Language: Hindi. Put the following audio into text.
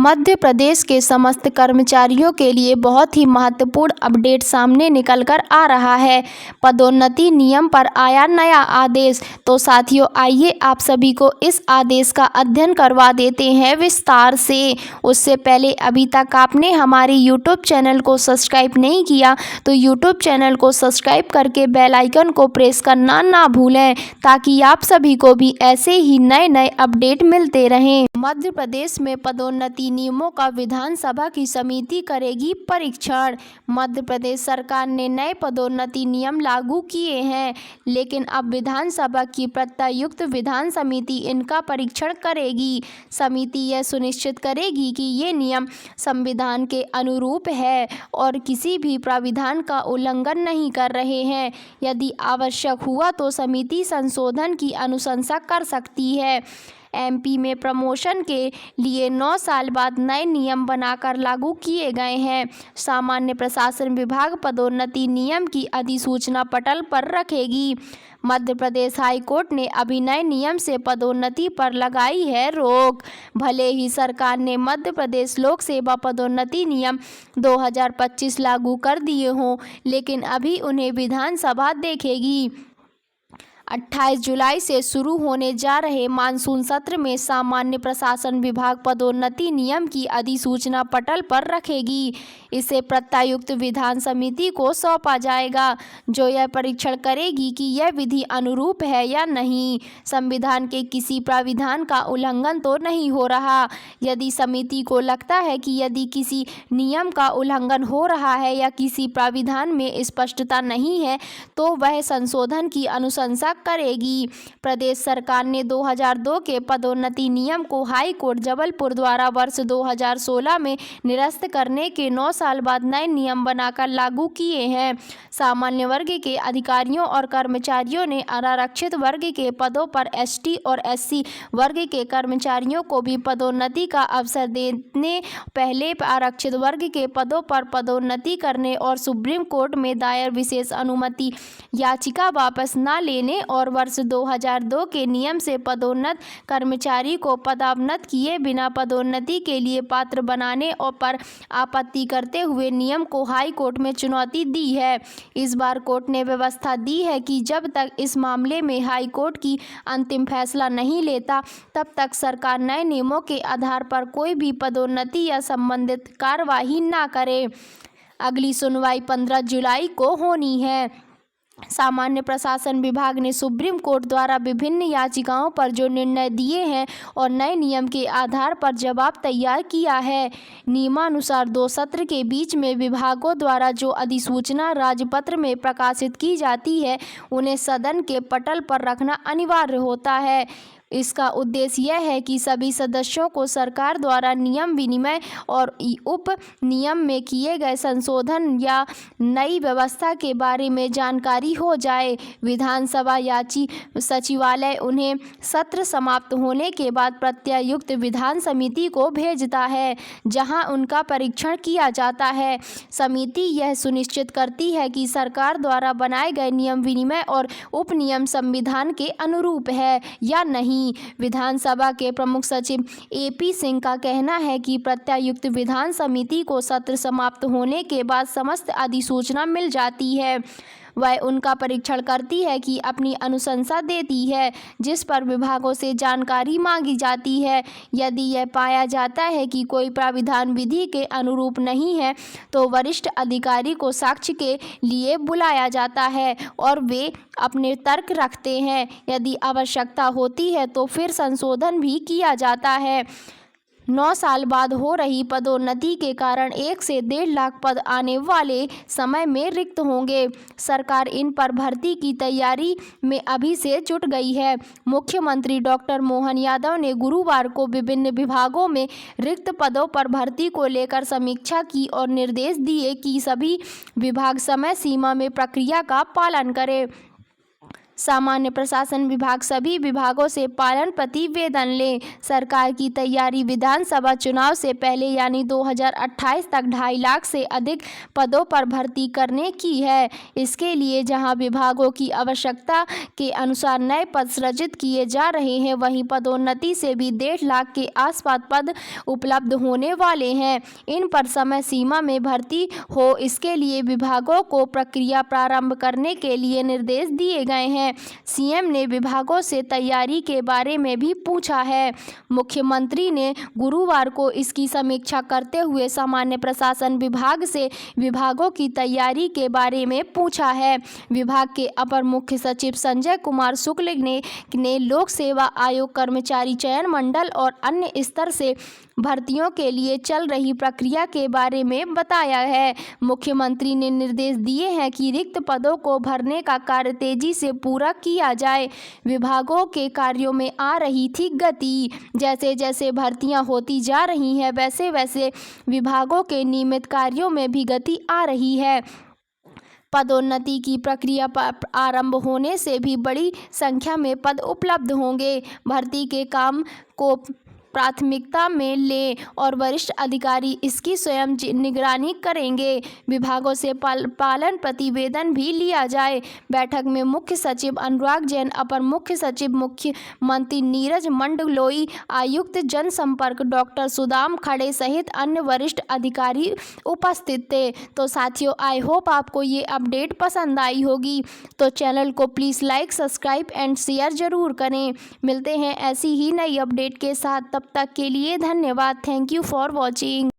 मध्य प्रदेश के समस्त कर्मचारियों के लिए बहुत ही महत्वपूर्ण अपडेट सामने निकल कर आ रहा है। पदोन्नति नियम पर आया नया आदेश। तो साथियों, आइए आप सभी को इस आदेश का अध्ययन करवा देते हैं विस्तार से। उससे पहले अभी तक आपने हमारे यूट्यूब चैनल को सब्सक्राइब नहीं किया तो यूट्यूब चैनल को सब्सक्राइब करके बेल आइकन को प्रेस करना ना भूलें, ताकि आप सभी को भी ऐसे ही नए नए अपडेट मिलते रहें। मध्य प्रदेश में पदोन्नति नियमों का विधानसभा की समिति करेगी परीक्षण। मध्य प्रदेश सरकार ने नए पदोन्नति नियम लागू किए हैं, लेकिन अब विधानसभा की प्रत्यायुक्त विधान समिति इनका परीक्षण करेगी। समिति यह सुनिश्चित करेगी कि ये नियम संविधान के अनुरूप है और किसी भी प्राविधान का उल्लंघन नहीं कर रहे हैं। यदि आवश्यक हुआ तो समिति संशोधन की अनुशंसा कर सकती है। एमपी में प्रमोशन के लिए 9 साल बाद नए नियम बनाकर लागू किए गए हैं। सामान्य प्रशासन विभाग पदोन्नति नियम की अधिसूचना पटल पर रखेगी। मध्य प्रदेश हाई कोर्ट ने अभी नए नियम से पदोन्नति पर लगाई है रोक। भले ही सरकार ने मध्य प्रदेश लोक सेवा पदोन्नति नियम 2025 लागू कर दिए हों, लेकिन अभी उन्हें विधानसभा देखेगी। 28 जुलाई से शुरू होने जा रहे मानसून सत्र में सामान्य प्रशासन विभाग पदोन्नति नियम की अधिसूचना पटल पर रखेगी। इसे प्रत्यायुक्त विधान समिति को सौंपा जाएगा, जो यह परीक्षण करेगी कि यह विधि अनुरूप है या नहीं। संविधान के किसी प्राविधान का उल्लंघन तो नहीं हो रहा। यदि समिति को लगता है कि यदि किसी नियम का उल्लंघन हो रहा है या किसी प्राविधान में स्पष्टता नहीं है, तो वह संशोधन की अनुशंसा करेगी। प्रदेश सरकार ने 2002 के पदोन्नति नियम को हाई कोर्ट जबलपुर द्वारा वर्ष 2016 में निरस्त करने के 9 साल बाद नए नियम बनाकर लागू किए हैं। सामान्य वर्ग के अधिकारियों और कर्मचारियों ने अनारक्षित वर्ग के पदों पर एसटी और एससी वर्ग के कर्मचारियों को भी पदोन्नति का अवसर देने, पहले आरक्षित वर्ग के पदों पर पदोन्नति करने और सुप्रीम कोर्ट में दायर विशेष अनुमति याचिका वापस न लेने और वर्ष 2002 के नियम से पदोन्नत कर्मचारी को पदोन्नत किए बिना पदोन्नति के लिए पात्र बनाने और पर आपत्ति करते हुए नियम को हाई कोर्ट में चुनौती दी है। इस बार कोर्ट ने व्यवस्था दी है कि जब तक इस मामले में हाई कोर्ट की अंतिम फैसला नहीं लेता, तब तक सरकार नए नियमों के आधार पर कोई भी पदोन्नति या संबंधित कार्यवाही न करे। अगली सुनवाई 15 जुलाई को होनी है। सामान्य प्रशासन विभाग ने सुप्रीम कोर्ट द्वारा विभिन्न याचिकाओं पर जो निर्णय दिए हैं और नए नियम के आधार पर जवाब तैयार किया है। नियमानुसार 2 सत्र के बीच में विभागों द्वारा जो अधिसूचना राजपत्र में प्रकाशित की जाती है, उन्हें सदन के पटल पर रखना अनिवार्य होता है। इसका उद्देश्य यह है कि सभी सदस्यों को सरकार द्वारा नियम विनिमय और उप नियम में किए गए संशोधन या नई व्यवस्था के बारे में जानकारी हो जाए। विधानसभा सचिवालय उन्हें सत्र समाप्त होने के बाद प्रत्यायुक्त विधान समिति को भेजता है, जहां उनका परीक्षण किया जाता है। समिति यह सुनिश्चित करती है कि सरकार द्वारा बनाए गए नियम विनिमय और उप नियम संविधान के अनुरूप है या नहीं। विधानसभा के प्रमुख सचिव एपी सिंह का कहना है कि प्रत्यायुक्त विधान समिति को सत्र समाप्त होने के बाद समस्त अधिसूचना मिल जाती है। वह उनका परीक्षण करती है कि अपनी अनुशंसा देती है, जिस पर विभागों से जानकारी मांगी जाती है। यदि यह पाया जाता है कि कोई प्राविधान विधि के अनुरूप नहीं है, तो वरिष्ठ अधिकारी को साक्ष्य के लिए बुलाया जाता है और वे अपने तर्क रखते हैं। यदि आवश्यकता होती है तो फिर संशोधन भी किया जाता है। 9 साल बाद हो रही पदोन्नति के कारण 1 से 1.5 लाख पद आने वाले समय में रिक्त होंगे। सरकार इन पर भर्ती की तैयारी में अभी से जुट गई है। मुख्यमंत्री डॉक्टर मोहन यादव ने गुरुवार को विभिन्न विभागों में रिक्त पदों पर भर्ती को लेकर समीक्षा की और निर्देश दिए कि सभी विभाग समय सीमा में प्रक्रिया का पालन करें। सामान्य प्रशासन विभाग सभी विभागों से पालन प्रतिवेदन ले। सरकार की तैयारी विधानसभा चुनाव से पहले यानी 2028 तक 2.5 लाख से अधिक पदों पर भर्ती करने की है। इसके लिए जहां विभागों की आवश्यकता के अनुसार नए पद सृजित किए जा रहे हैं, वहीं पदोन्नति से भी 1.5 लाख के आसपास पद उपलब्ध होने वाले हैं। इन पर समय सीमा में भर्ती हो, इसके लिए विभागों को प्रक्रिया प्रारंभ करने के लिए निर्देश दिए गए हैं। सीएम ने विभागों से तैयारी के बारे में भी पूछा है। मुख्यमंत्री ने गुरुवार को इसकी समीक्षा करते हुए सामान्य प्रशासन विभाग से विभागों की तैयारी के बारे में पूछा है। विभाग के अपर मुख्य सचिव संजय कुमार शुक्ल ने लोक सेवा आयोग कर्मचारी चयन मंडल और अन्य स्तर से भर्तियों के लिए चल रही प्रक्रिया के बारे में बताया है। मुख्यमंत्री ने निर्देश दिए हैं कि रिक्त पदों को भरने का कार्य तेजी से पूरा किया जाए। विभागों के कार्यों में आ रही थी गति। जैसे जैसे भर्तियां होती जा रही हैं, वैसे वैसे विभागों के नियमित कार्यों में भी गति आ रही है। पदोन्नति की प्रक्रिया आरंभ होने से भी बड़ी संख्या में पद उपलब्ध होंगे। भर्ती के काम को प्राथमिकता में लें और वरिष्ठ अधिकारी इसकी स्वयं निगरानी करेंगे। विभागों से पालन प्रतिवेदन भी लिया जाए। बैठक में मुख्य सचिव अनुराग जैन, अपर मुख्य सचिव मुख्यमंत्री नीरज मंडलोई, आयुक्त जनसंपर्क डॉक्टर सुदाम खड़े सहित अन्य वरिष्ठ अधिकारी उपस्थित थे। तो साथियों, आई होप आपको ये अपडेट पसंद आई होगी। तो चैनल को please like, subscribe and share जरूर करें। मिलते हैं ऐसी ही नई अपडेट के साथ। तब तक के लिए धन्यवाद। Thank you for watching.